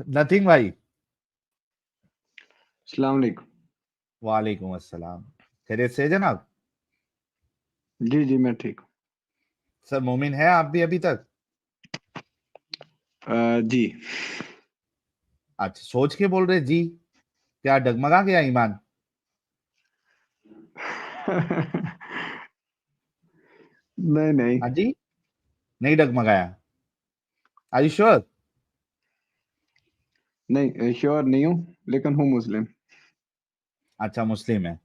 Nothing भाई। अस्सलाम वालेकुम। वालेकुम अस्सलाम। खैरियत से है जनाब? जी जी, मैं ठीक सर मोमिन है आप भी अभी तक? हूँ। जी। अच्छा, सोच के बोल रहे जी? क्या डगमगा गया ईमान? नहीं नहीं। हाँ जी, नहीं डगमगाया। Are you sure? नहीं, श्योर नहीं हूँ, लेकिन हूँ मुस्लिम। अच्छा, मुस्लिम है।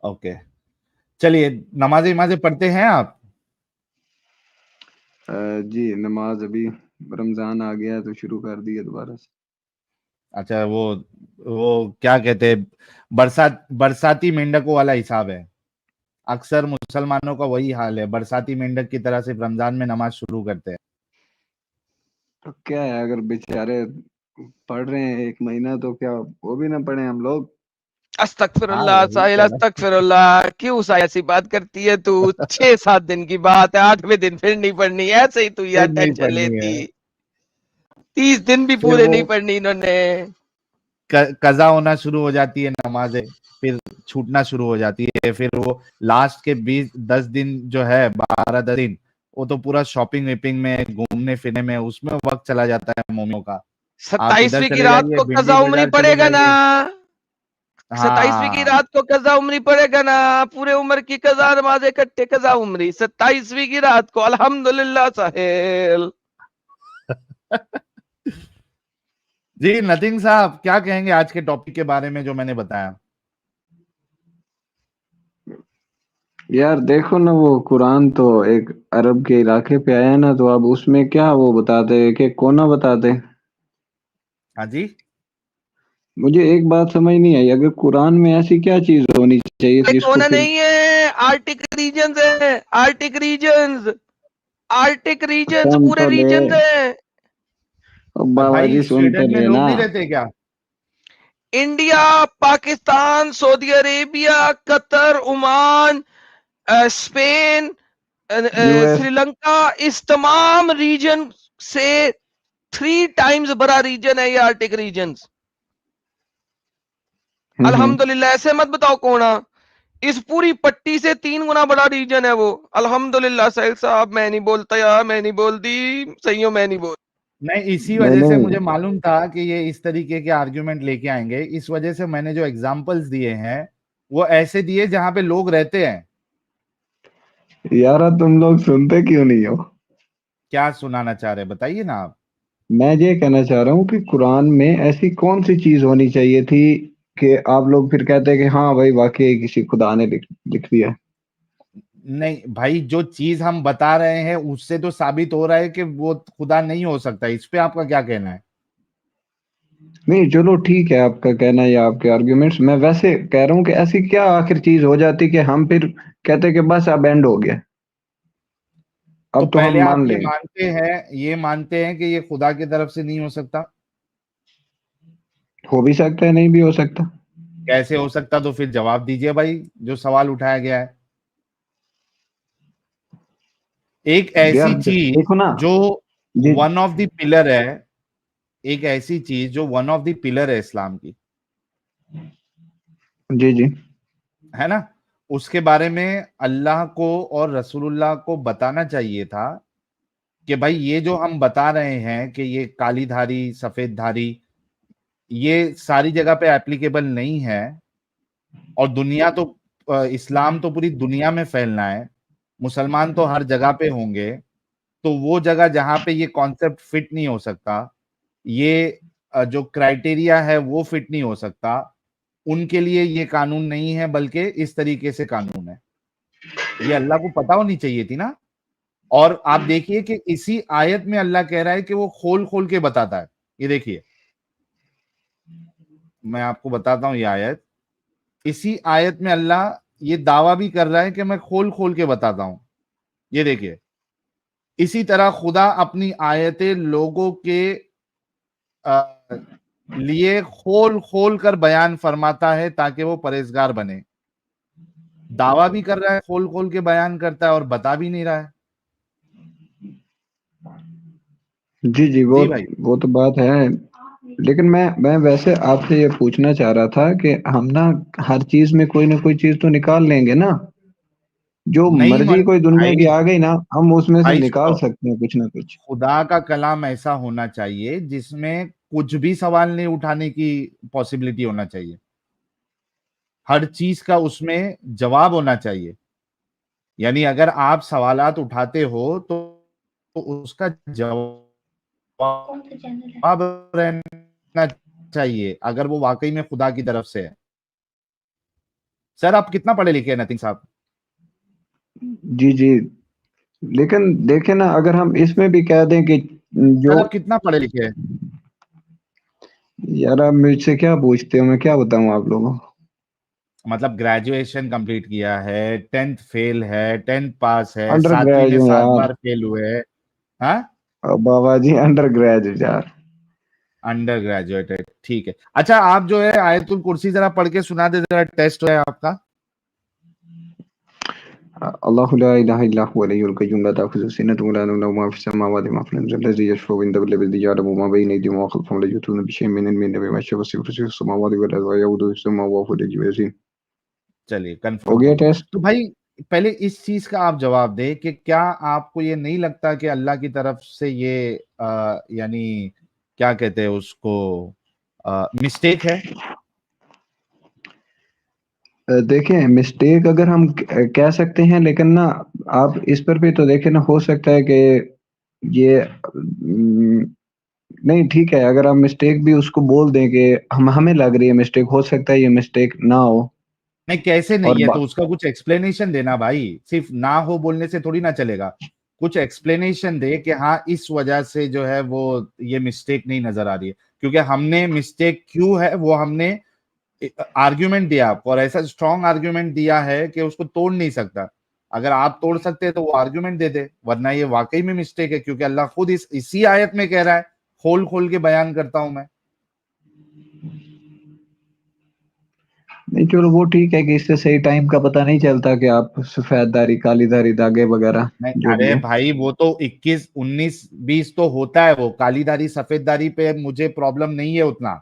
ओके, चलिए। नमाजें नमाजें पढ़ते हैं आप? जी, नमाज अभी रमजान आ गया है तो शुरू कर दी है दोबारा से। अच्छा, वो क्या कहते हैं, बरसाती मेंढकों वाला हिसाब है। अक्सर मुसलमानों का वही हाल है, बरसाती मेंढक की तरह सिर्फ रमजान में नमाज शुरू करते हैं। तो क्या है, अगर बेचारे पढ़ रहे हैं एक महीना, तो क्या वो भी ना पढ़े हम लोग? हाँ, अस्तगफिरुल्लाह वही साहिल, कह रहा हूँ। अस्तगफिरुल्लाह। क्यों साहिल ऐसी बात करती है तू? 6-7 दिन की बात है, 8वें दिन फिर नहीं पढ़नी। ऐसे ही तू यार फिर नहीं टेंशन पढ़नी है। लेती। 30 दिन भी फिर पूरे वो नहीं पढ़नी इन्होंने। कज़ा होना शुरू हो जाती है नमाज़ें, फिर छूटना शुरू हो जाती है। फिर वो लास्ट के 20-10 दिन जो है, 12-10 दिन, वो तो पूरा शॉपिंग विपिंग में, घूमने फिरने में, उसमें वक्त चला जाता है मोमियों का। आप इधर 27वीं की चले रात जाइए, को भिंडी कज़ा उम्री बाजार चले पड़ेगा ना? जाइए। 27वीं की हाँ। रात को कज़ा उम्री पड़ेगा ना? पूरे उम्र की कज़ा नमाज इकट्ठे कज़ा उम्री 27वीं की रात को। अल्हम्दुलिल्लाह साहिल। जी नथिंग साहब, क्या कहेंगे आज के टॉपिक के बारे में जो मैंने बताया? यार देखो ना, वो कुरान तो एक अरब के इलाके पे आया ना, तो अब उसमें क्या वो बताते कि कोना बताते। हाँ जी। मुझे एक बात समझ नहीं आई, अगर कुरान में ऐसी क्या चीज होनी चाहिए जिसको कोना फिर। नहीं है, आर्टिक रीजन है। आर्टिक रीजन, आर्टिक रीजन्स, सुन पूरे तो ले। रीजन है। अब और बाबा भाई, जी सुन तो स्वीडन में लोग लेना। नहीं रहते क्या? India, Pakistan, Saudi Arabia, Qatar, Oman, Spain, US. Sri Lanka, इस तमाम रीजन से 3 टाइम्स बड़ा रीजन है ये आर्टिक रीजन। हम्म। अल्हम्दुलिल्लाह, ऐसे मत बताओ कोना। इस पूरी पट्टी से 3 गुना बड़ा रीजन है वो। अल्हम्दुलिल्लाह साहिल साहब, मैं नहीं बोलता यार, मैं नहीं बोलती। सही हो, मैं नहीं बोल। नहीं, इसी नहीं वजह से नहीं। मुझे मालूम था कि ये इस तरीके के आर्ग्यूमेंट लेके आएंगे। इस वजह से मैंने जो एग्जांपल्स दिए हैं, वो ऐसे दिए जहां पे लोग रहते हैं। यार तुम लोग सुनते क्यों नहीं हो? क्या सुनाना चाह रहे हैं, बताइए ना आप। मैं ये कहना चाह रहा हूँ कि कुरान में ऐसी कौन सी चीज होनी चाहिए थी कि आप लोग फिर कहते हैं कि हाँ भाई वाकई किसी खुदा ने लिख लिख दिया है। नहीं भाई, जो चीज हम बता रहे हैं उससे तो साबित हो रहा है कि वो खुदा नहीं हो सकता। इस पे आपका क्या कहना है? नहीं चलो ठीक है, आपका कहना या आपके आर्ग्यूमेंट्स, मैं वैसे कह रहा हूँ कि ऐसी क्या आखिर चीज हो जाती कि हम फिर कहते कि बस अब एंड हो गया, तो अब तो पहले हम आप मान ये लें। मानते हैं, कि ये खुदा की तरफ से नहीं हो सकता? हो भी सकता है, नहीं भी हो सकता। कैसे हो सकता? तो फिर जवाब दीजिए भाई, जो सवाल उठाया गया है। एक ऐसी यार चीज देखो ना। जो जी वन ऑफ द पिलर है, एक ऐसी चीज जो वन ऑफ द पिलर है इस्लाम की, जी जी। है ना, उसके बारे में अल्लाह को और रसूलुल्लाह को बताना चाहिए था कि भाई ये जो हम बता रहे हैं कि ये काली धारी सफेद धारी, ये सारी जगह पे एप्लीकेबल नहीं है। और दुनिया तो इस्लाम तो पूरी दुनिया में फैलना है, मुसलमान तो हर जगह पे होंगे। तो वो जगह जहां पे ये कॉन्सेप्ट फिट नहीं हो सकता, ये जो क्राइटेरिया है वो फिट नहीं हो सकता, उनके लिए ये कानून नहीं है, बल्कि इस तरीके से कानून है। ये अल्लाह को पता होनी चाहिए थी ना। और आप देखिए कि इसी आयत में अल्लाह कह रहा है कि वो खोल खोल के बताता है। ये देखिए, मैं आपको बताता हूं ये आयत। इसी आयत में अल्लाह ये दावा भी कर रहा है कि मैं खोल खोल के बताता हूं। ये देखिए, इसी तरह खुदा अपनी आयतें लोगों के अ, लिए खोल खोल कर बयान फरमाता है ताकि वो परहेजगार बने। दावा भी कर रहा है, खोल खोल के बयान करता है, और बता भी नहीं रहा है। जी जी। वो जी भाई। वो तो बात है। लेकिन मैं वैसे आपसे ये पूछना चाह रहा था कि हम ना हर चीज में कोई ना कोई चीज तो निकाल लेंगे ना, जो नहीं मर्जी कोई दुनिया की भाई, आ गई ना, हम उसमें से भाई निकाल सुनो, सकते हैं कुछ ना कुछ। खुदा का कलाम ऐसा होना चाहिए जिसमें कुछ भी सवाल नहीं उठाने की पॉसिबिलिटी होना चाहिए, हर चीज का उसमें जवाब होना चाहिए। यानी अगर आप सवालात उठाते हो तो उसका जवाब रहना चाहिए, अगर वो वाकई में खुदा की तरफ से है। सर आप कितना पढ़े लिखे हैं नतीन साहब? जी, जी। लेकिन देखें ना, अगर हम इसमें भी कह दें कि सर जो आप कितना पढ़े लिखे हैं? यार आप मुझसे क्या पूछते हो, मैं क्या बताऊँ आप लोगों को? मतलब ग्रेजुएशन कंप्लीट किया है, 10th फेल है, 10th पास है, अंडर 7वीं ग्रेज में हूँ 7 यार। बार फेल हुए हैं। हाँ, बाबा जी अंडर ग्रेज यार। अंडर ग्रेजुएटेड, ठीक है। अच्छा आप जो है आयतुल कुर्सी जरा पढ़ के सुना दे, जरा टेस्ट है आपका। अल्लाहु ला इलाहा इल्ला हुवा अल-हय्युल क़य्यूम ला ताख़ुज़ुहु सिनतुन व ला नौम लहु मा फ़िस समावाति व मा फ़िल अर्ज़ि अल्लज़ी यशफ़अु इंदहु बिल-इज़्नि यअलमु मा बैना अयदीहिम व मा ख़ल्फ़हुम व ला युहीतूना बिशैइन मिन इल्मिही इल्ला बिमा शाअ वसि'a कुर्सियुहु समावाति वल अर्ज़ व ला यऊदुहु हिफ़्ज़ुहुमा व हुवल अलिय्युल अज़ीम। चलिए हो कंफर्म हो गया गया। टेस्ट? तो भाई पहले इस चीज का आप जवाब दें कि क्या आपको ये नहीं लगता कि अल्लाह की तरफ से ये यानी क्या कहते हैं उसको, मिस्टेक है? देखें मिस्टेक अगर हम कह सकते हैं, लेकिन ना आप इस पर भी तो देखें ना, हो सकता है कि ये नहीं ठीक है, अगर आप मिस्टेक भी उसको बोल दें कि हम हमें लग रही है मिस्टेक, हो सकता है ये मिस्टेक ना हो। नहीं कैसे और नहीं है, तो उसका कुछ एक्सप्लेनेशन देना भाई, सिर्फ ना हो बोलने से थोड़ी ना चलेगा। कुछ एक्सप्लेनेशन दे कि हाँ इस वजह से जो है वो ये मिस्टेक नहीं नजर आ रही है, क्योंकि हमने मिस्टेक क्यों है वो हमने आर्ग्यूमेंट दिया आपको, और ऐसा स्ट्रॉन्ग आर्ग्यूमेंट दिया है कि उसको तोड़ नहीं सकता। अगर आप तोड़ सकते हैं तो वो आर्ग्यूमेंट दे दे, वरना ये वाकई में मिस्टेक है, क्योंकि अल्लाह खुद इसी आयत में कह रहा है, खोल खोल के बयान करता हूं मैं। नहीं चलो वो ठीक है कि इससे सही टाइम का पता नहीं चलता कि आप सफेददारी, कालीदारी, दागे वगैरह नहीं जो भी अरे है। भाई वो तो 21 19 20 तो होता है, वो कालीदारी सफेददारी पे मुझे प्रॉब्लम नहीं है उतना,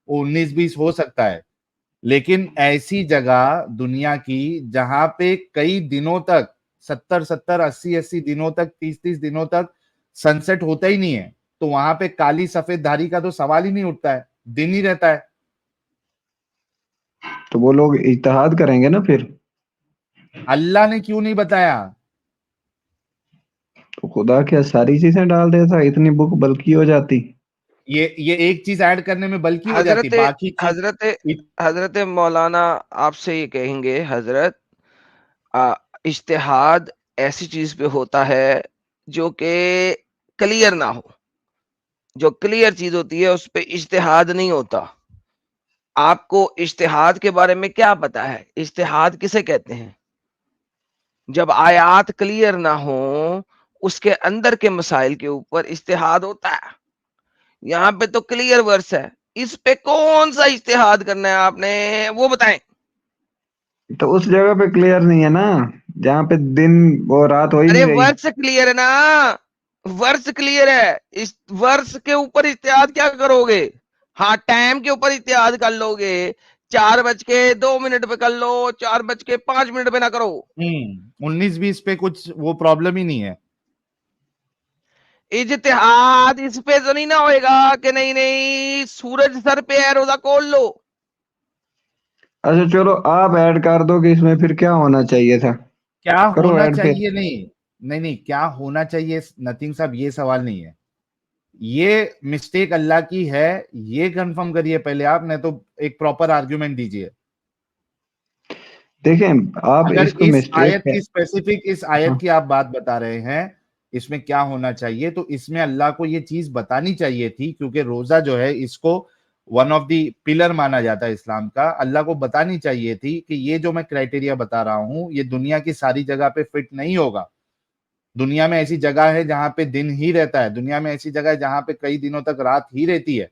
वो 19 20 हो सकता है। लेकिन ऐसी जगह दुनिया की जहां पे कई दिनों तक 70 80 80 दिनों तक 30 30 दिनों तक सनसेट होता ही नहीं है, तो वहां पे काली सफेद धारी का तो सवाल ही नहीं उठता है, दिन ही रहता है। तो वो लोग इज्तिहाद करेंगे ना फिर। अल्लाह ने क्यों नहीं बताया? तो खुदा क्या सारी चीजें डाल देता, इतनी बुक बल्कि हो जाती। ये एक चीज ऐड करने में बल्कि हो जाती, हजरत बाकी चीज हजरत हजरत मौलाना आपसे ये कहेंगे हजरत, इज्तिहाद ऐसी चीज पे होता है जो कि क्लियर ना हो। जो क्लियर चीज होती है उस पे इज्तिहाद नहीं होता। आपको इज्तिहाद के बारे में क्या पता है? इज्तिहाद किसे कहते हैं? जब आयात क्लियर ना हो, उसके अंदर के मसाइल के ऊपर इज्तिहाद होता है। यहाँ पे तो क्लियर वर्स है, इस पे कौन सा इज्तिहाद करना है आपने, वो बताएं। तो उस जगह पे क्लियर नहीं है ना, जहाँ पे दिन और रात हो ही अरे नहीं रही। वर्ष क्लियर है ना, वर्ष क्लियर है, इस वर्ष के ऊपर इत्तेहाद क्या करोगे? हाँ टाइम के ऊपर इत्तेहाद कर लोगे, 4:02 पे कर लो, 4:05 पे ना करो। 19 20 पे कुछ वो प्रॉब्लम ही नहीं है। इज्तिहाद इस पे तो नहीं ना होएगा कि नहीं नहीं सूरज सर पे है, रोजा खोल लो। अच्छा चलो आप ऐड कर दो कि इसमें फिर क्या होना चाहिए था। क्या करो होना ऐड फिर। चाहिए, नहीं नहीं नहीं, क्या होना चाहिए नथिंग साहब, ये सवाल नहीं है। ये मिस्टेक अल्लाह की है, ये कंफर्म करिए पहले आप, नहीं तो एक प्रॉपर आर्ग्यूमेंट दीजिए। देखें आप अगर इसको इस मिस्टेक आयत है। की स्पेसिफिक, इस आयत हाँ। की आप बात बता रहे हैं, इसमें क्या होना चाहिए, तो इसमें अल्लाह को ये चीज बतानी चाहिए थी, क्योंकि रोजा जो है इसको वन ऑफ द पिलर माना जाता है इस्लाम का। अल्लाह को बतानी चाहिए थी कि ये जो मैं क्राइटेरिया बता रहा हूं ये दुनिया की सारी जगह पे फिट नहीं होगा। दुनिया में ऐसी जगह है जहां पे दिन ही रहता है, दुनिया में ऐसी जगह है जहां पे कई दिनों तक रात ही रहती है।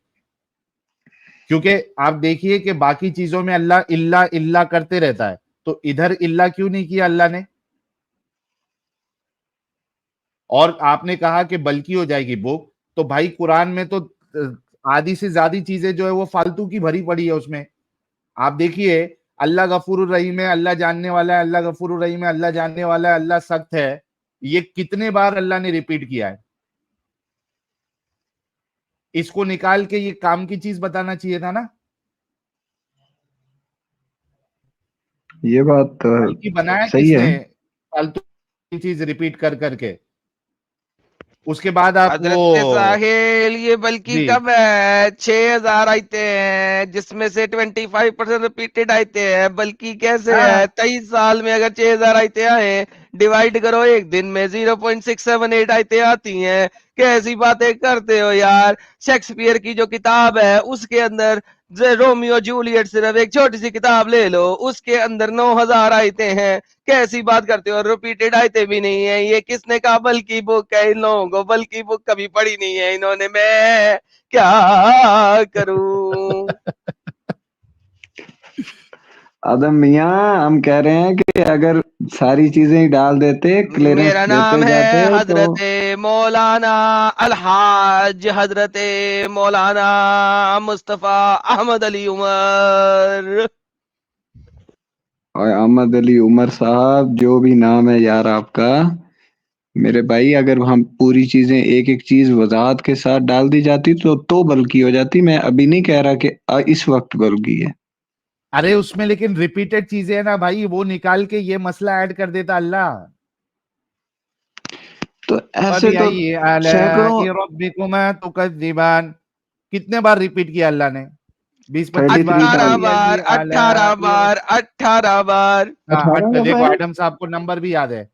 क्योंकि आप देखिए कि बाकी चीजों में अल्लाह इल्ला इल्ला करते रहता है, तो इधर इल्ला क्यों नहीं किया अल्लाह ने? और आपने कहा कि बल्कि हो जाएगी बुक, तो भाई कुरान में तो आधी से ज्यादा चीजें जो है वो फालतू की भरी पड़ी है उसमें। आप देखिए, अल्लाह गफूरुर रहीम है, अल्लाह जानने वाला है, अल्लाह गफूरुर रहीम है, अल्लाह जानने वाला है, अल्लाह सख्त है, ये कितने बार अल्लाह ने रिपीट किया है। इसको निकाल के ये काम की चीज बताना चाहिए था ना। ये बात बल्कि बनाया सही है। किसने फालतू की चीज रिपीट कर करके। उसके बाद आप वो हजरत साहिल, ये बल्कि जी कब है 6,000 आते हैं जिसमें से 25% रिपीटेड आते हैं, बल्कि कैसे है हाँ 23 साल में अगर 6,000 आते आए, डिवाइड करो एक दिन में 0.678 आते आती हैं। कैसी बातें करते हो यार। शेक्सपियर की जो किताब है उसके अंदर रोमियो जूलियट सिर्फ एक छोटी सी किताब ले लो, उसके अंदर 9,000 आयते हैं। कैसी बात करते हो, रिपीटेड आयते भी नहीं है। ये किसने कहा बल्कि बुक है, इन लोगों को बल्कि बुक कभी पढ़ी नहीं है इन्होंने। मैं क्या करूं। आदम मियां, हम कह रहे हैं कि अगर सारी चीजें ही डाल देते, क्लियरेंस मेरा नाम देते है जाते तो। हजरत मौलाना अलहाज हजरत मौलाना मुस्तफा अहमद अली उमर। और अहमद अली उमर साहब, जो भी नाम है यार आपका, मेरे भाई, अगर हम पूरी चीजें एक एक चीज वजाहत के साथ डाल दी जाती तो बल्कि हो जाती। मैं अभी नहीं कह रहा कि इस वक्त बल्कि है। अरे उसमें लेकिन रिपीटेड चीजें है ना भाई, वो निकाल के ये मसला ऐड कर देता अल्लाह। तो ऐसे तो फबिअय्यि सैकड़ों, आलाइ रब्बिकुमा तुकज़्ज़िबान, कितने बार रिपीट किया अल्लाह ने? 20-25 बार। 33 18 टाइम। बार, फबिअय्यि 18 आलाइ बार, 18 बार। हाँ 18 देखो दफा है। एडम साहब को नंबर भी याद है,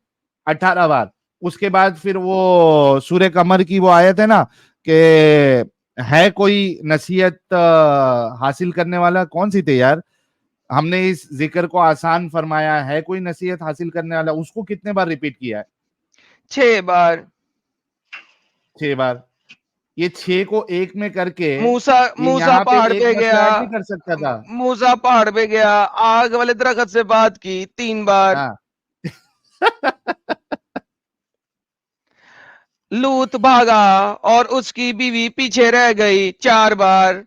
18 बार। उसके बाद फिर वो सूर्य कमर की वो आयत है ना कि है कोई नसीहत हासिल करने वाला, कौन सी थे यार, हमने इस जिक्र को आसान फरमाया है, कोई नसीहत हासिल करने वाला, उसको कितने बार रिपीट किया है? 6 बार। 6 बार। ये 6 को एक में करके मूसा ये मूसा यहाँ पे पहाड़ एक पे गया। मसला ऐड नहीं कर सकता था। मूसा पहाड़ पे गया, आग वाले दरख्त से बात की 3 बार। हाँ लूत भागा और उसकी बीवी पीछे रह गई 4 बार।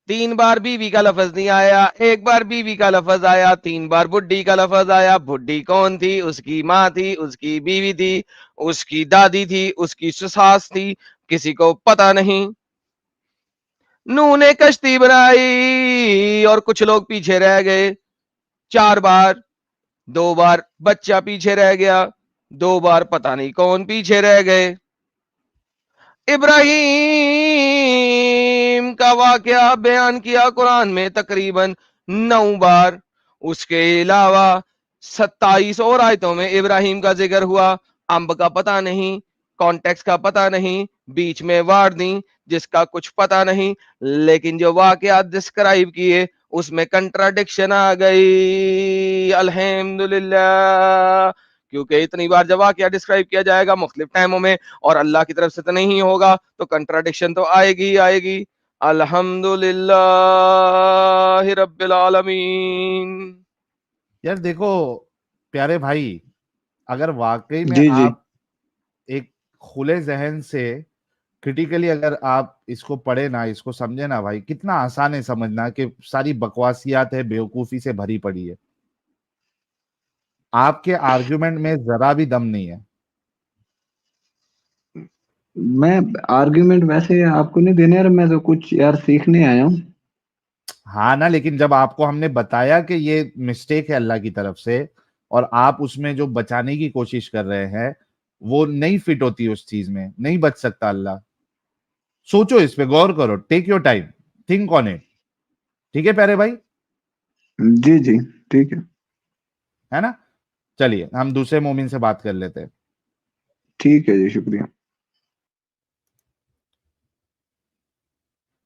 3 बार बीवी का लफज नहीं आया, 1 बार बीवी का लफज आया, 3 बार बुड्ढी का लफज आया। बुड्ढी कौन थी? उसकी माँ थी, उसकी बीवी थी, उसकी दादी थी, उसकी सास थी, किसी को पता नहीं। नूह ने कश्ती बनाई और कुछ लोग पीछे रह गए 4 बार। 2 बार बच्चा पीछे रह गया, 2 बार पता नहीं कौन पीछे रह गए। इब्राहिम का वाकया बयान किया कुरान में तकरीबन 9 बार। उसके अलावा 27 और आयतों में इब्राहिम का जिक्र हुआ। अंब का पता नहीं, कॉन्टेक्स्ट का पता नहीं, बीच में वार्निंग जिसका कुछ पता नहीं, लेकिन जो वाकया डिस्क्राइब किए उसमें कंट्राडिक्शन आ गई। अल्हम्दुलिल्लाह, क्योंकि इतनी बार जब वाकया डिस्क्राइब किया जाएगा मुख्तलिफ टाइमों में और अल्लाह की तरफ से तो नहीं होगा, तो कंट्राडिक्शन तो आएगी ही आएगी। अल्हम्दुलिल्लाह रब्बिल आलमीन। यार देखो प्यारे भाई, अगर वाकई में जी जी। आप एक खुले जहन से क्रिटिकली अगर आप इसको पढ़े ना, इसको समझे ना भाई, कितना आसान है समझना कि सारी बकवासियात है, बेवकूफी से भरी पड़ी है। आपके आर्गुमेंट में जरा भी दम नहीं है। मैं आर्ग्यूमेंट वैसे आपको नहीं देने यार, मैं तो कुछ यार सीखने आया हूँ। हाँ ना, लेकिन जब आपको हमने बताया कि ये मिस्टेक है अल्लाह की तरफ से और आप उसमें जो बचाने की कोशिश कर रहे हैं वो नहीं फिट होती, उस चीज में नहीं बच सकता अल्लाह। सोचो, इस पे गौर करो, take your time, think on it. ठीक है प्यारे भाई, जी जी, ठीक है। है ना। चलिए हम दूसरे मोमिन से बात कर लेते हैं। ठीक है जी, शुक्रिया।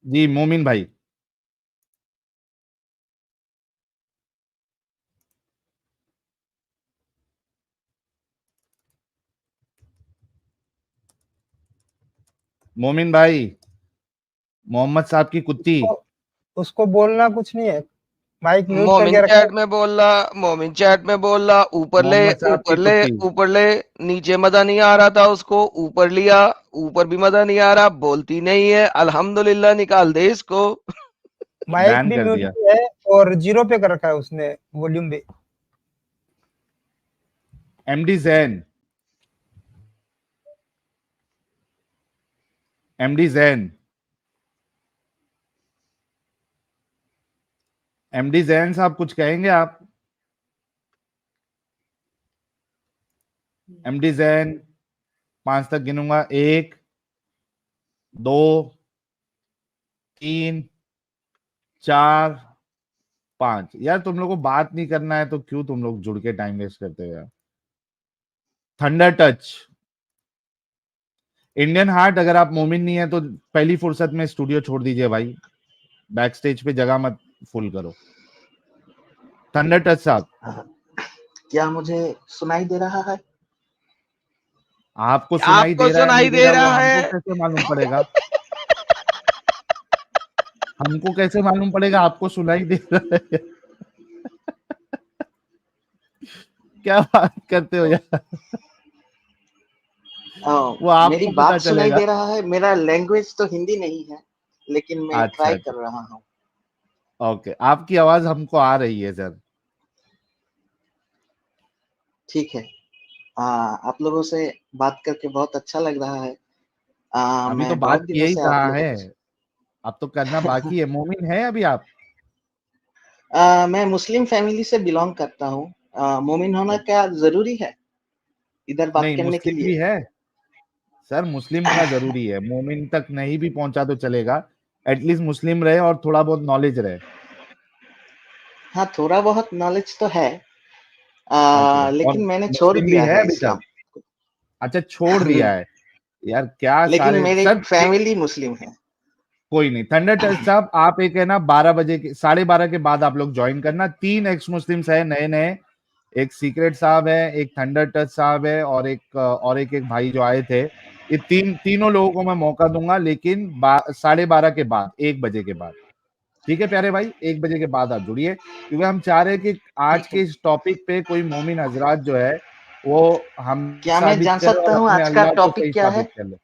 जी मोमिन भाई। मोमिन भाई, मोहम्मद साहब की कुत्ती। उसको उसको बोलना कुछ नहीं है, माइक म्यूट मोमिन करके रखा चैट में बोल रहा, मोमिन चैट में बोल रहा, ऊपर ले मोहम्मद साहब की ऊपर ले कुत्ती। ऊपर ले, नीचे मजा नहीं आ रहा था उसको, ऊपर लिया, ऊपर भी मजा नहीं आ रहा, बोलती नहीं है, अल्हम्दुलिल्लाह निकाल दे इसको। माइक बैन भी कर म्यूट दिया। किया है और 0 पे कर रखा है उसने वॉल्यूम भी। MD Jain, MD Jain, MD Jain साहब कुछ कहेंगे आप? एमडी जैन, 5 तक गिनूंगा, 1 2 3 4 5। यार तुम लोग को बात नहीं करना है तो क्यों तुम लोग जुड़ के टाइम वेस्ट करते हो यार। थंडर टच, इंडियन हार्ट, अगर आप मोमिन नहीं है तो पहली फुर्सत में स्टूडियो छोड़ दीजिए भाई, बैक स्टेज पे जगह मत फुल करो। थंडर टच साहब, क्या मुझे सुनाई दे रहा है? आपको सुनाई आपको दे रहा है सुनाई नहीं दे दे रहा वो रहा हमको है। कैसे मालूम पड़ेगा? हमको कैसे मालूम पड़ेगा आपको सुनाई दे रहा है? क्या बात करते हो यार? वो मेरी आपको पता बात सुनाई चलेगा। दे रहा है। मेरा लैंग्वेज तो हिंदी नहीं है, लेकिन मैं अच्छा ट्राई अच्छा, कर रहा हूँ। ओके, आपकी आवाज हमको आ रही है सर। ठीक है। आप लोगों से बात करके बहुत अच्छा लग रहा है। अभी तो मैं बात बहुत किया दिनों ही से आप कहाँ लोगों है, अब तो करना बाकी है। मोमिन है अभी आप? मैं मुस्लिम फैमिली से बिलोंग करता हूँ। मोमिन होना क्या जरूरी है इधर बात नहीं, करने के मुस्लिम भी लिए? है सर, मुस्लिम होना जरूरी है। मोमिन तक नहीं भी पहुंचा तो चलेगा, एटलीस्ट मुस्लिम रहे और थोड़ा बहुत नॉलेज रहे। हाँ, थोड़ा बहुत नॉलेज तो है, ओके, और लेकिन मैंने छोड़ मुस्लिम भी दिया है है अभी इस्लाम। तक? अच्छा, छोड़ दिया है। यार क्या लेकिन सारे मेरी सर फैमिली मुस्लिम है। कोई नहीं। थंडर टच साहब, आप एक है ना 12 बजे के 12:30 के बाद आप लोग ज्वाइन करना। 3 एक्स मुस्लिम्स है नए नए, एक सीक्रेट साहब है, एक थंडर टच साहब है, और एक भाई जो आए थे। ये तीनों लोगों को मैं मौका दूंगा, लेकिन 12:30 के बाद, 1 बजे के बाद। ठीक है प्यारे भाई, 1 बजे के बाद आप जुड़िए, क्योंकि हम चाह रहे हैं कि आज ठीक के है। इस टॉपिक पे कोई मोमिन हजरात जो है वो हम क्या मैं साबित जान करे सकता और हूँ अपने आज का अल्लाह को टॉपिक सही क्या है? साबित कर ले।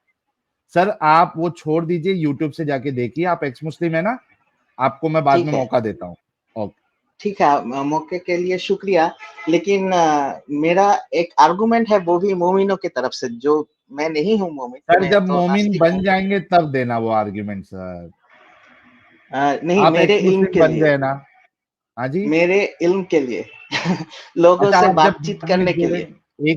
सर आप वो छोड़ दीजिए, यूट्यूब से जाके देखिए, आप एक्स मुस्लिम है ना, आपको मैं बाद में ठीक है। मौका देता हूँ। ओके, ठीक है, मौके के लिए शुक्रिया। लेकिन मेरा एक आर्गुमेंट है, वो भी मोमिनों की तरफ से, जो मैं नहीं हूँ मोमिन, सर मैं जब तो मोमिन नास्तिक बन हूँ। जाएंगे तब देना वो आर्ग्यूमेंट सर। नहीं, आप मेरे एक्स इल्म मुस्लिम के बन लिए, गए ना? हाँ जी। मेरे इल्म के लिए लोगों अच्छा, से आप जब बातचीत बाद में करने के जुड़े, लिए।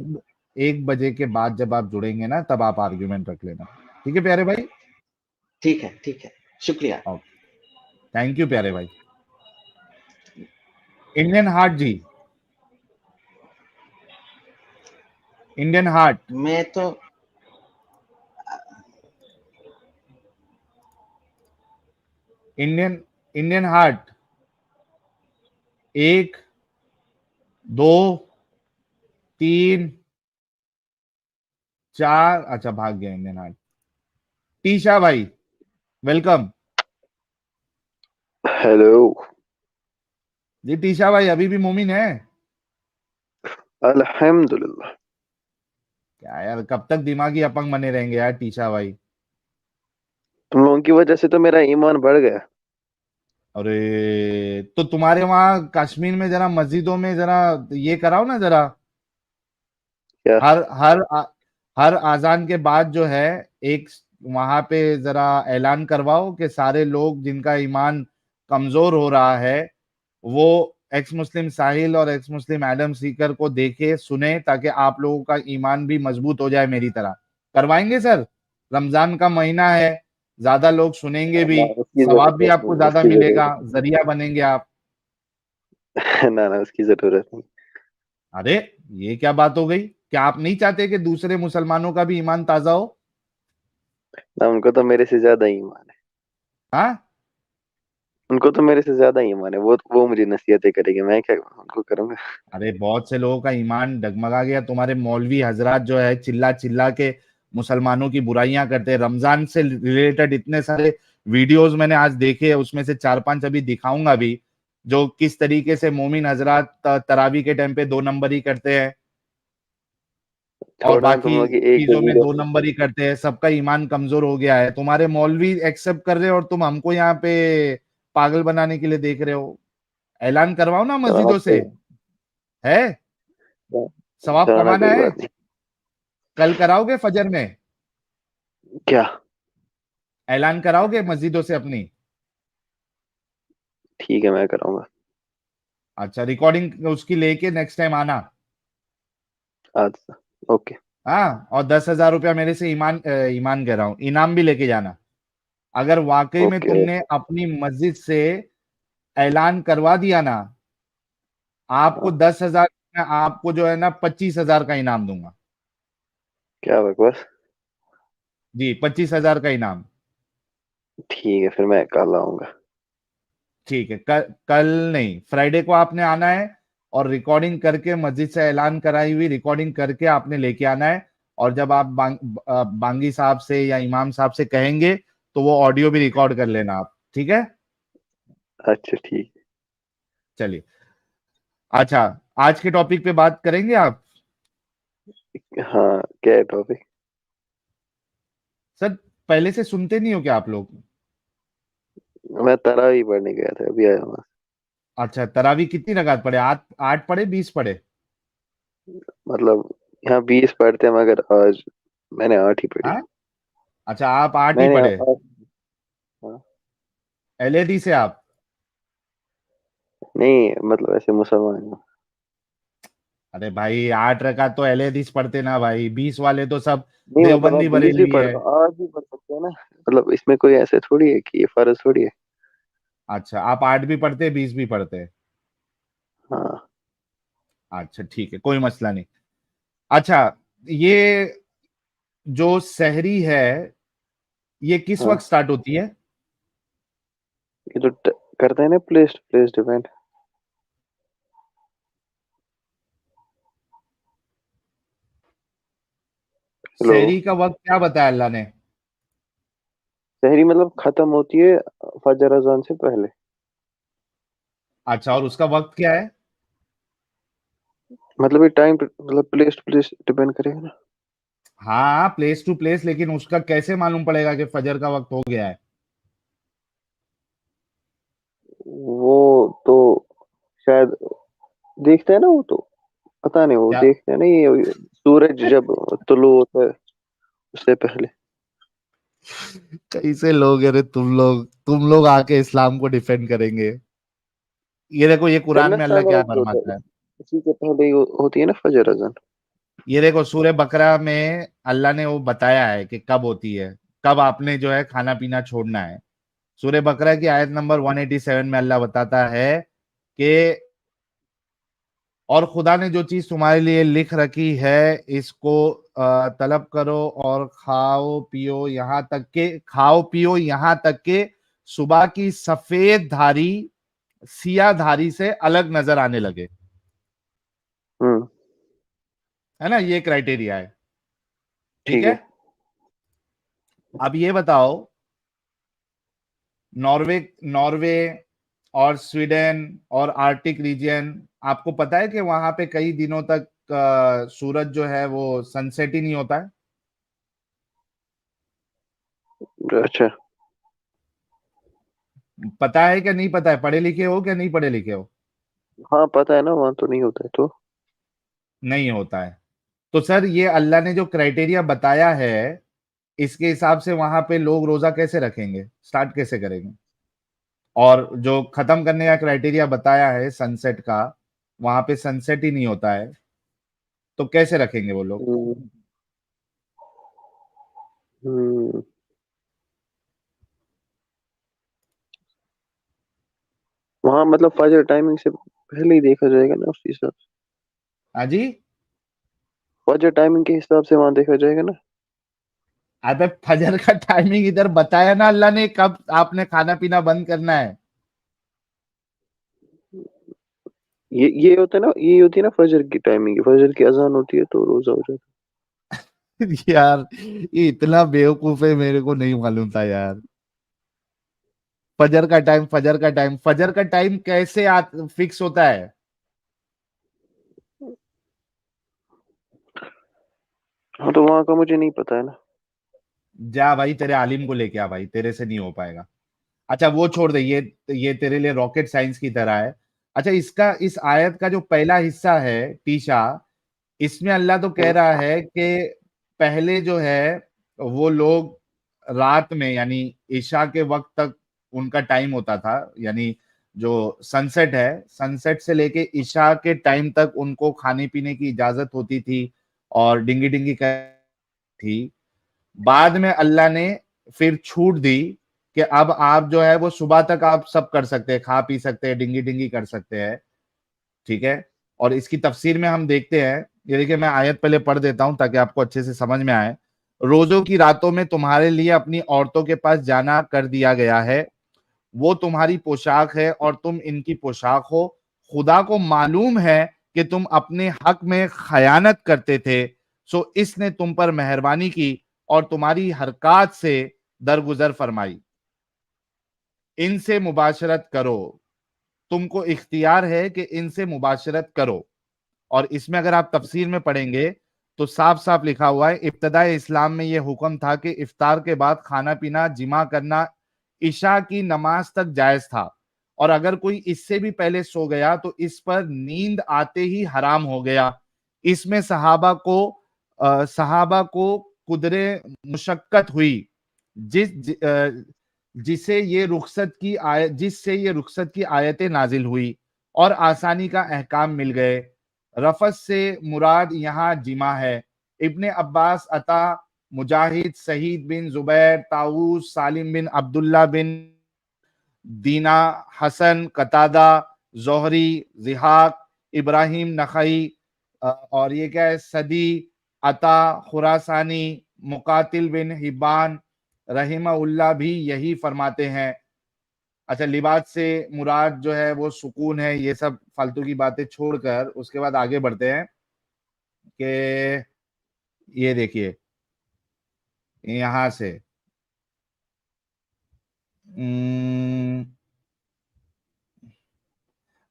1 बजे के बाद जब आप जुड़ेंगे ना, तब आप आर्ग्यूमेंट रख लेना। ठीक है प्यारे भाई? ठीक है, ठीक है, शुक्रिया। ओके, थैंक यू प्यारे भाई। इंडियन हार्ट जी, इंडियन हार्ट, मैं तो इंडियन इंडियन हार्ट, 1 2 3 4। अच्छा, भाग गया इंडियन हार्ट। टीशा भाई, वेलकम हेलो। जी। टीशा भाई अभी भी मोमिन है अल्हम्दुलिल्लाह। क्या यार? कब तक दिमागी अपंग बने रहेंगे यार टीशा भाई? तुम लोगों की वजह से तो मेरा ईमान बढ़ गया। अरे तो तुम्हारे वहां कश्मीर में जरा मस्जिदों में जरा ये कराओ ना जरा, क्या? हर हर हर आजान के बाद जो है, एक वहां पे जरा ऐलान करवाओ कि सारे लोग जिनका ईमान कमजोर हो रहा है वो एक्स मुस्लिम साहिल और एक्स मुस्लिम एडम सीकर को देखे सुने, ताकि आप लोगों का ईमान भी मजबूत हो जाए मेरी तरह। करवाएंगे सर? रमजान का महीना है, ज्यादा लोग सुनेंगे भी, ना उसकी सवाब भी जरूरत आपको नहीं, ज्यादा उसकी मिलेगा, जरूरत जरिया बनेंगे आप। नहीं। ना ना, उसकी जरूरत नहीं। अरे ये क्या बात हो गई? क्या आप नहीं चाहते कि दूसरे मुसलमानों का भी ईमान ताजा हो? ना, उनको तो मेरे से ज्यादा ईमान है। हाँ, उनको तो मेरे से ज्यादा ईमान है। वो मुझे नसीहतें करेंगे, मैं क्या उनको करूंगा? अरे बहुत से लोगों का ईमान डगमगा गया। तुम्हारे मौलवी हजरात जो है चिल्ला चिल्ला के मुसलमानों की बुराइयां करते हैं। रमजान से रिलेटेड इतने सारे वीडियोस मैंने आज देखे, उसमें से 4-5 अभी दिखाऊंगा भी। जो किस तरीके से मोमिन हजरात तरावी के टाइम पे 2 नंबर ही करते हैं और छोड़ो ना तुम बाकी लोग की एक चीजों में वीडियो 2 नंबर ही करते हैं। सबका ईमान कमजोर हो गया है। तुम्हारे मौलवी एक्सेप्ट कर रहे हो और तुम हमको यहाँ पे पागल बनाने के लिए देख रहे हो। ऐलान करवाओ ना चलो ना मस्जिदों से, है सवाब चलो ना कमाना कोई है। बात नहीं। कल कराओगे फजर में, क्या? ऐलान कराओगे मस्जिदों से अपनी? ठीक है मैं कराऊंगा। अच्छा, रिकॉर्डिंग उसकी लेके नेक्स्ट टाइम आना। आज ओके। हाँ, और 10,000 रुपया मेरे से ईमान कह रहा हूँ, इनाम भी लेके जाना। अगर वाकई में ओके तुमने अपनी मस्जिद से ऐलान करवा दिया ना, आपको हाँ, 10,000, मैं आपको जो है ना 25,000 का इनाम दूंगा। क्या बकवास। जी, 25,000 का इनाम। ठीक है फिर मैं कल आऊंगा। ठीक है, कल नहीं, फ्राइडे को आपने आना है और रिकॉर्डिंग करके मस्जिद से ऐलान कराई हुई रिकॉर्डिंग करके आपने लेके आना है। और जब आप बांगी साहब से या इमाम साहब से कहेंगे तो वो ऑडियो भी रिकॉर्ड कर लेना आप, ठीक है? अच्छा ठीक चलिए, अच्छा, आज के टॉपिक पे बात करेंगे आप? है। हाँ क्या है टॉपिक? सर, पहले से सुनते नहीं हो क्या आप लोग? मैं तरावी पढ़ने गया था अभी आया हूँ। अच्छा, तरावी कितनी रकात पढ़े? 8 8 पढ़े, 20 पढ़े? मतलब यहाँ 20 पढ़ते हैं मगर आज मैंने 8 ही पढ़ी। हाँ, अच्छा, आप 8 ही मैंने पढ़े। हाँ, एलएडी से आप? नहीं मतलब ऐसे मुसलमान हूँ। अरे भाई, 8 रकात तो एलएदीस पढ़ते ना भाई, 20 वाले तो सब नहीं मतलब आप देवबंदी 20 भी बरेलवी पढ़ है। आज भी पढ़ सकते हैं ना। मतलब इसमें कोई ऐसे थोड़ी है कि ये फर्ज थोड़ी है। अच्छा, आप 8 भी पढ़ते, 20 भी पढ़ते? हाँ अच्छा, ठीक है, कोई मसला नहीं। अच्छा, ये जो सहरी है, ये किस हाँ वक्त स्टार्ट होती है? ये तो करते हैं ना प्लेस प्लेस डिपेंड। हेलो। सहरी का वक्त क्या बताया अल्लाह ने? सहरी मतलब खत्म होती है फजर अजान से पहले। अच्छा, और उसका वक्त क्या है? मतलब ये टाइम मतलब प्लेस टू प्लेस डिपेंड करेगा ना। हाँ, प्लेस टू प्लेस, लेकिन उसका कैसे मालूम पड़ेगा कि फजर का वक्त हो गया है? वो तो शायद देखते हैं ना वो तो पता नहीं वो क्या देखते हैं ना ये सूरज जब तुलू होता है उससे पहले। कैसे लोग, अरे तुम लोग आके इस्लाम को डिफेंड करेंगे? ये देखो, ये कुरान करना में अल्लाह सादा क्या वक्त होता है फरमाता है। उसी के पहले ही होती है ना फजर अजान। ये देखो, सूरह बकरा में अल्लाह ने वो बताया है कि कब होती है, कब आपने जो है खाना पीना छोड़ना है। सूरह बकरा की आयत नंबर 187 में अल्लाह बताता है कि और खुदा ने जो चीज तुम्हारे लिए लिख रखी है, इसको तलब करो और खाओ पियो यहाँ तक के सुबह की सफेद धारी सिया धारी से अलग नजर आने लगे। हम्म। है ना, ये क्राइटेरिया है, ठीक ठीक है? है। अब ये बताओ, नॉर्वे नॉर्वे और स्वीडन और आर्टिक रीजन, आपको पता है कि वहां पे कई दिनों तक सूरज जो है वो सनसेट ही नहीं होता है? अच्छा। पता है क्या नहीं पता है? पढ़े लिखे हो क्या नहीं पढ़े लिखे हो? हाँ पता है ना वहाँ तो नहीं होता है तो। नहीं होता है। तो सर, ये अल्लाह ने जो क्राइटेरिया बताया है, इसके हिसाब से वहां पे लोग रोजा कैसे रखेंगे, स्टार्ट कैसे करेंगे? और जो खत्म करने का क्राइटेरिया बताया है सनसेट का, वहां पे सनसेट ही नहीं होता है, तो कैसे रखेंगे वो लोग? हम्म। हम्म, वहाँ मतलब फजर टाइमिंग से पहले ही देखा जाएगा ना उस हिसाब से। हाँ जी। फजर टाइमिंग के हिसाब से वहाँ देखा जाएगा ना। अबे, फजर का टाइमिंग इधर बताया ना अल्लाह ने, कब आपने खाना पीना बंद करना है। ये होता है ना ये होती है ना फजर की टाइमिंग फजर की अजान होती है तो रोजा हो जाता यार, ये इतना बेवकूफ है, मेरे को नहीं मालूम था यार। फजर का टाइम, फजर का टाइम कैसे फिक्स होता है? हाँ तो वहां का मुझे नहीं पता है ना। जा भाई, तेरे आलिम को लेके आ भाई, तेरे से नहीं हो पाएगा। अच्छा वो छोड़ दे, ये तेरे लिए रॉकेट साइंस की तरह है। अच्छा, इस आयत का जो पहला हिस्सा है टीशा, इसमें अल्लाह तो कह रहा है कि पहले जो है वो लोग रात में, यानी ईशा के वक्त तक उनका टाइम होता था, यानी जो सनसेट है, सनसेट से लेके ईशा के टाइम तक उनको खाने पीने की इजाजत होती थी और डिंगी डिंगी थी। बाद में अल्लाह ने फिर छूट दी कि अब आप जो है वो सुबह तक आप सब कर सकते हैं, खा पी सकते हैं, डिंगी डिंगी कर सकते हैं। ठीक है। और इसकी तफसीर में हम देखते हैं, ये देखिए मैं आयत पहले पढ़ देता हूं ताकि आपको अच्छे से समझ में आए। रोजों की रातों में तुम्हारे लिए अपनी औरतों के पास जाना कर दिया गया है, वो तुम्हारी पोशाक है और तुम इनकी पोशाक हो। खुदा को मालूम है कि तुम अपने हक में खयानत करते थे, सो इसने तुम पर मेहरबानी की और तुम्हारी हरकत से दरगुजर फरमाई। इनसे मुबाशरत करो, तुमको इख्तियार है कि इनसे मुबाशरत करो। और इसमें अगर आप तफसीर में पढ़ेंगे तो साफ साफ लिखा हुआ है, इब्तदाए इस्लाम में यह हुक्म था कि इफ्तार के बाद खाना पीना, जिमा करना इशा की नमाज तक जायज था, और अगर कोई इससे भी पहले सो गया तो इस पर नींद आते ही हराम हो गया। इसमें सहाबा को कुदरे मुशक्कत हुई, जिससे ये रुखसत की आयतें नाजिल हुई और आसानी का अहकाम मिल गए। रफस से मुराद यहाँ जिमा है। इब्ने अब्बास, अता, मुजाहिद, सहीद बिन जुबैर, ताऊस, सालिम बिन अब्दुल्ला बिन दीना, हसन, कतादा, जोहरी, जिहाक, इब्राहिम नखई, और ये क्या है, सदी, अता, खुरासानी, मुकातिल बिन हिब्बान रहिमहुल्लाह भी यही फरमाते हैं। अच्छा, लिबास से मुराद जो है वो सुकून है। ये सब फालतू की बातें छोड़कर उसके बाद आगे बढ़ते हैं कि ये देखिए यहां से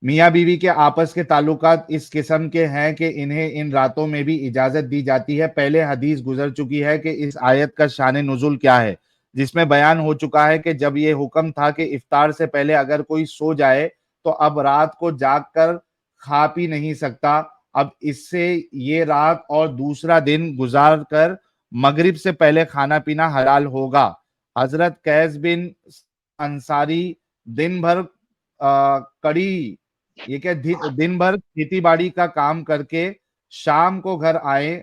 मियाँ बीवी के आपस के ताल्लुकात इस किस्म के हैं कि इन्हें इन रातों में भी इजाजत दी जाती है। पहले हदीस गुजर चुकी है कि इस आयत का शान नुजुल क्या है, जिसमें बयान हो चुका है कि जब ये हुक्म था कि इफ्तार से पहले अगर कोई सो जाए तो अब रात को जाग कर खा पी नहीं सकता। अब इससे ये रात और दूसरा दिन गुजार कर मगरिब से पहले खाना पीना हलाल होगा। हजरत कैस बिन अंसारी दिन भर कड़ी, ये क्या, दिन भर खेती बाड़ी का काम करके शाम को घर आए।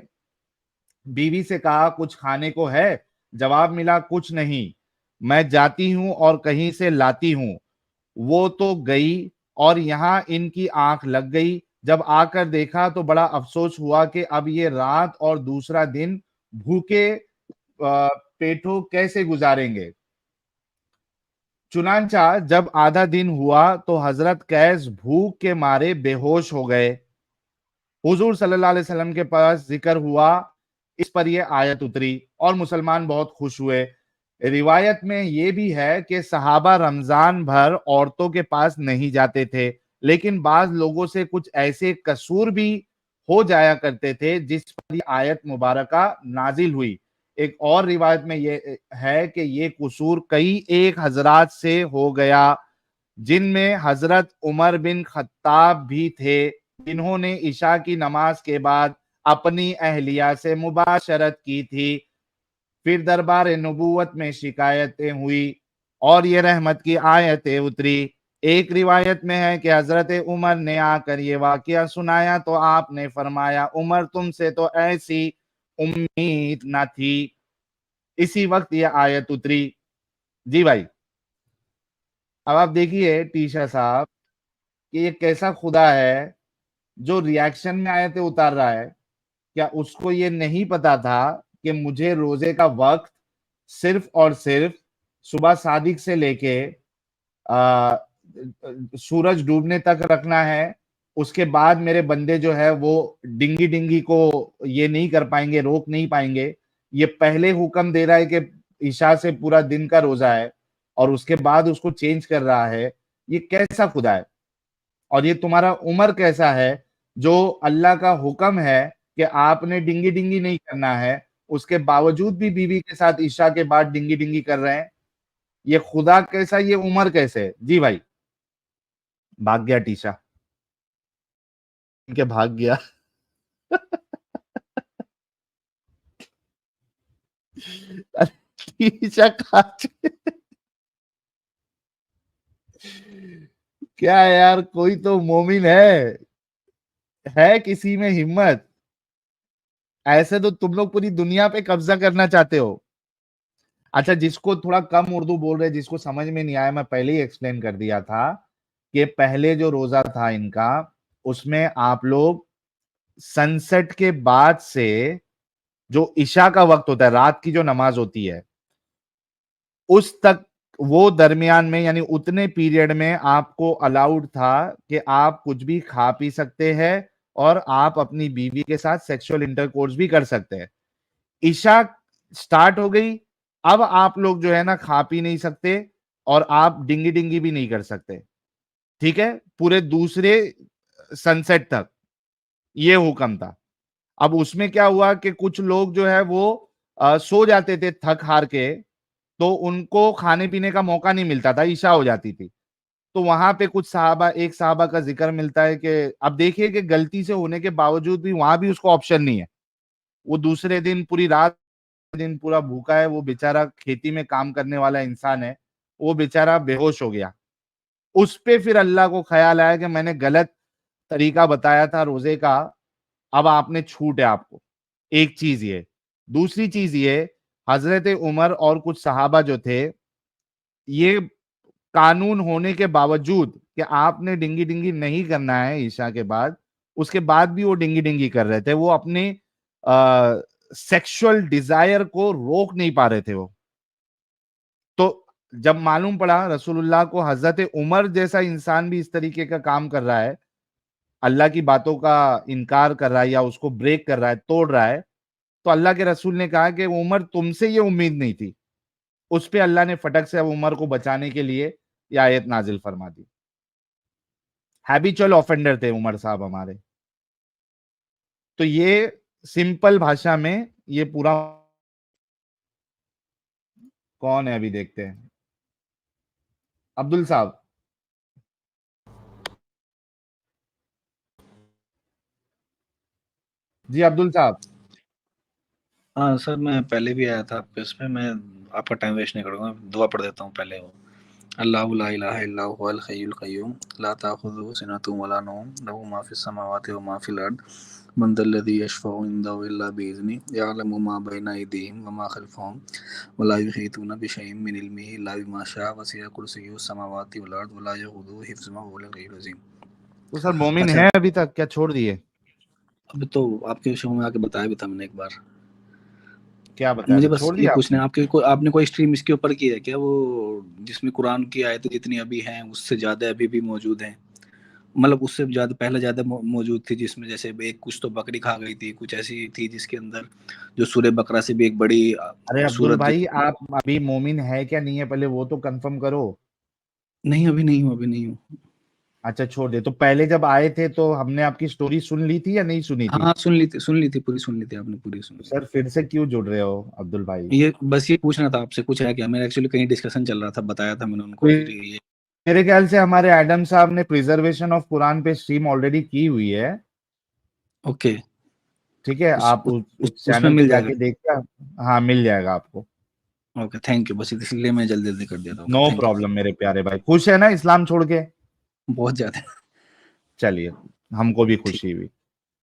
बीवी से कहा कुछ खाने को है? जवाब मिला कुछ नहीं, मैं जाती हूं और कहीं से लाती हूं। वो तो गई और यहां इनकी आंख लग गई। जब आकर देखा तो बड़ा अफसोस हुआ कि अब ये रात और दूसरा दिन भूखे पेटों कैसे गुजारेंगे। चुनांचा जब आधा दिन हुआ तो हजरत कैस भूख के मारे बेहोश हो गए। हुजूर सल्लल्लाहु अलैहि वसल्लम के पास जिक्र हुआ, इस पर यह आयत उतरी और मुसलमान बहुत खुश हुए। रिवायत में यह भी है कि सहाबा रमजान भर औरतों के पास नहीं जाते थे, लेकिन बाज लोगों से कुछ ऐसे कसूर भी हो जाया करते थे जिस पर यह आयत मुबारका नाजिल हुई। एक और रिवायत में यह है कि ये कसूर कई एक हजरात से हो गया, जिनमें हजरत उमर बिन खत्ताब भी थे, जिन्होंने ईशा की नमाज के बाद अपनी अहलिया से मुबाशरत की थी। फिर दरबार नबूवत में शिकायतें हुई और ये रहमत की आयतें उतरी। एक रिवायत में है कि हजरत उमर ने आकर ये वाकया सुनाया तो आपने फरमाया, उमर तुमसे तो ऐसी उम्मीद न थी। इसी वक्त ये आयत उतरी। जी भाई, अब आप देखिए टीशा साहब कि ये कैसा खुदा है जो रिएक्शन में आयतें उतार रहा है। क्या उसको ये नहीं पता था कि मुझे रोजे का वक्त सिर्फ और सिर्फ सुबह सादिक से लेके सूरज डूबने तक रखना है? उसके बाद मेरे बंदे जो है वो डिंगी डिंगी को ये नहीं कर पाएंगे, रोक नहीं पाएंगे। ये पहले हुक्म दे रहा है कि ईशा से पूरा दिन का रोजा है, और उसके बाद उसको चेंज कर रहा है, ये कैसा खुदा है? और ये तुम्हारा उमर कैसा है जो अल्लाह का हुक्म है कि आपने डिंगी डिंगी नहीं करना है, उसके बावजूद भी बीवी के साथ ईशा के बाद डिंगी डिंगी कर रहे हैं? ये खुदा कैसा, ये उमर कैसे? जी भाई, भाग गया टीशा के भाग गया। टीशा क्या है यार, कोई तो मोमिन है किसी में हिम्मत? ऐसे तो तुम लोग पूरी दुनिया पे कब्जा करना चाहते हो। अच्छा, जिसको थोड़ा कम उर्दू बोल रहे, जिसको समझ में नहीं आया, मैं पहले ही एक्सप्लेन कर दिया था कि पहले जो रोजा था इनका, उसमें आप लोग सनसेट के बाद से जो इशा का वक्त होता है, रात की जो नमाज होती है, उस तक, वो दरमियान में यानी उतने पीरियड में आपको अलाउड था कि आप कुछ भी खा पी सकते हैं और आप अपनी बीवी के साथ सेक्सुअल इंटरकोर्स भी कर सकते हैं। इशा स्टार्ट हो गई, अब आप लोग जो है ना खा पी नहीं सकते और आप डिंगी डिंगी भी नहीं कर सकते, ठीक है, पूरे दूसरे सनसेट तक ये हुक्म था। अब उसमें क्या हुआ कि कुछ लोग जो है वो सो जाते थे थक हार के, तो उनको खाने पीने का मौका नहीं मिलता था, ईशा हो जाती थी। तो वहां पे कुछ साहबा, एक साहबा का जिक्र मिलता है कि अब देखिए कि गलती से होने के बावजूद भी वहां भी उसको ऑप्शन नहीं है, वो दूसरे दिन पूरी रात, दिन पूरा भूखा है, वो बेचारा खेती में काम करने वाला इंसान है, वो बेचारा बेहोश हो गया। उस पे फिर अल्लाह को ख्याल आया कि मैंने गलत तरीका बताया था रोजे का, अब आपने छूट है आपको। एक चीज ये, दूसरी चीज ये, हजरत उमर और कुछ सहाबा जो थे, ये कानून होने के बावजूद कि आपने डिंगी डिंगी नहीं करना है ईशा के बाद, उसके बाद भी वो डिंगी डिंगी कर रहे थे। वो अपने सेक्सुअल डिजायर को रोक नहीं पा रहे थे वो। तो जब मालूम पड़ा रसूलुल्लाह को, हजरत उमर जैसा इंसान भी इस तरीके का काम कर रहा है, अल्लाह की बातों का इनकार कर रहा है या उसको ब्रेक कर रहा है, तोड़ रहा है, तो अल्लाह के रसूल ने कहा कि उमर, तुमसे ये उम्मीद नहीं थी। उस पे अल्लाह ने फटक से अब उमर को बचाने के लिए ये आयत नाजिल फरमा दी। हैबिचुअल ऑफेंडर थे उमर साहब हमारे। तो ये सिंपल भाषा में ये पूरा, कौन है अभी देखते हैं, अब्दुल साहब। जी अब्दुल साहब। हाँ सर, मैं पहले भी आया था आपके उसमें, मैं आपका टाइम वेस्ट नहीं करूँगा, दुआ पढ़ देता हूँ पहले। वो अल्लाहु ला इलाहा इल्ला हुवल हय्युल क़य्यूम ला ताख़ुज़ुहु सिनतुन वला नौम लहू मा फ़िस समावाति व मा फ़िल अर्द मन ज़ल्लज़ी यशफ़अु इंदहु इल्ला बिइज़्निहि यअलमु मा बैना अयदीहिम व मा ख़ल्फ़हुम व ला युहीतूना बिशैइन मिन इल्मिहि इल्ला बिमा शाअ वसिअ कुर्सियुहु समावाति वल अर्द व ला यऊदुहु हिफ़्ज़ुहुमा व हुवल अलिय्युल अज़ीम। तो सर मोमिन अच्छा, है अभी तक, क्या छोड़ दिए? अब तो आपके शो में आके बताया भी था मैंने एक बार। क्या बताया मुझे था, बस छोड़ ये दिया पूछना है, आपने कोई स्ट्रीम इसके ऊपर की है क्या, वो जिसमें कुरान की आयतें जितनी अभी हैं उससे ज्यादा अभी भी मौजूद हैं? मतलब उससे ज्यादा पहले ज्यादा मौजूद थी, जिसमें जैसे एक कुछ तो बकरी खा गई थी, कुछ ऐसी थी जिसके अंदर जो सूरह बकरा से भी एक बड़ी अरे अब्दुल सूरत भाई, आप अभी मोमिन है क्या नहीं है, पहले वो तो कंफर्म करो। नहीं, अभी नहीं हूँ। अच्छा छोड़ दे। तो पहले जब आए थे तो हमने आपकी स्टोरी सुन ली थी या नहीं सुनी थी? हाँ, सुन ली थी, पूरी सुन ली थी आपने, पूरी सुन तो ली सर फिर से क्यों जुड़ रहे हो अब्दुल भाई? थी। ये बस ये पूछना था आपसे, कुछ है क्या? मेरा एक्चुअली कहीं डिस्कशन चल रहा था, बताया था मैंने उनको, फिर ये मेरे ख्याल से हमारे एडम साहब ने प्रिजर्वेशन ऑफ कुरान पे स्ट्रीम ऑलरेडी की हुई है। ओके। ठीक है, उस, आप उस, उस उस उसमें चैनल पे मिल जाएगा। जाके देखिए। हाँ मिल जाएगा आपको। ओके, थैंक यू, बस इसलिए मैं जल्दी जल्दी कर देता हूँ। नो थैंक यू, प्रॉब्लम मेरे प्यारे भाई। खुश है ना इस्लाम छोड़ के? बहुत ज्यादा। चलिए, हमको भी ठीक। खुशी हुई।